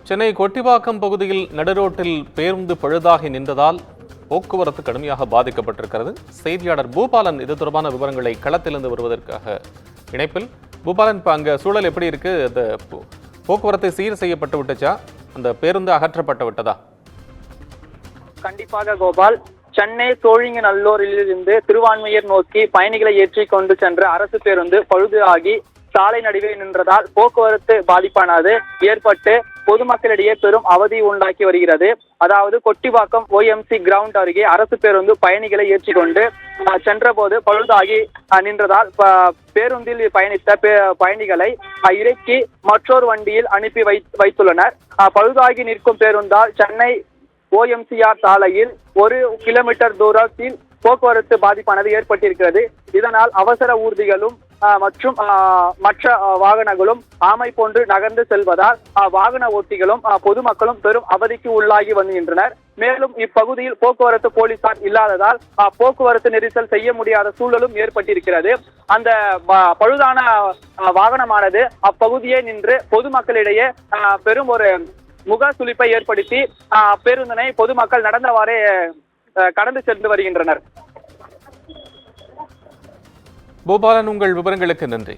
சென்னை கொட்டிவாக்கம் பகுதியில் நடுரோட்டில் பேருந்து பழுதாகி நின்றதால் போக்குவரத்து கடுமையாக பாதிக்கப்பட்டிருக்கிறது. செய்தியாளர் பூபாலன் இது தொடர்பான விவரங்களை களத்திலிருந்து வருவதற்காக இணைப்பில். பூபாலன், இப்போ அங்கே சூழல் எப்படி இருக்கு? அந்த போக்குவரத்து சீர் செய்யப்பட்டு விட்டுச்சா? அந்த பேருந்து அகற்றப்பட்டு விட்டதா? கண்டிப்பாக கோபால், சென்னை சோழிங்கநல்லூரிலிருந்து திருவான்மையூர் நோக்கி பயணிகளை ஏற்றி கொண்டு சென்ற அரசு பேருந்து பழுது ஆகி சாலை நடுவே நின்றதால் போக்குவரத்து பாதிப்பானது ஏற்பட்டு பொதுமக்களிடையே பெரும் அவதி உண்டாக்கி வருகிறது. அதாவது கொட்டிவாக்கம் OMC கிரவுண்ட் அருகே அரசு பேருந்து பயணிகளை ஏற்றி கொண்டு சென்ற போது பழுதாகி நின்றதால் பேருந்தில் பயணித்த பயணிகளை இறக்கி மற்றொரு வண்டியில் அனுப்பி வைத்துள்ளனர். பழுதாகி நிற்கும் பேருந்தால் சென்னை OMCR சாலையில் 1 கிலோமீட்டர் தூரத்தில் போக்குவரத்து பாதிப்பானது ஏற்பட்டிருக்கிறது. இதனால் அவசர ஊர்திகளும் மற்றும் மற்ற வாகனங்களும் ஆமை போன்று நகர்ந்து செல்வதால் வாகன ஓட்டிகளும் பொதுமக்களும் பெரும் அவதிக்கு உள்ளாகி வருகின்றனர். மேலும் இப்பகுதியில் போக்குவரத்து போலீசார் இல்லாததால் போக்குவரத்து நெரிசல் செய்ய முடியாத சூழலும் ஏற்பட்டிருக்கிறது. அந்த பழுதான வாகனமானது அப்பகுதியே நின்று பொதுமக்களிடையே பெரும் ஒரு முக சுளிப்பை ஏற்படுத்தி பேருந்தினை பொதுமக்கள் நடந்தவாறே கடந்து சென்று வருகின்றனர். பூபாலன், உங்கள் விவரங்களுக்கு நன்றி.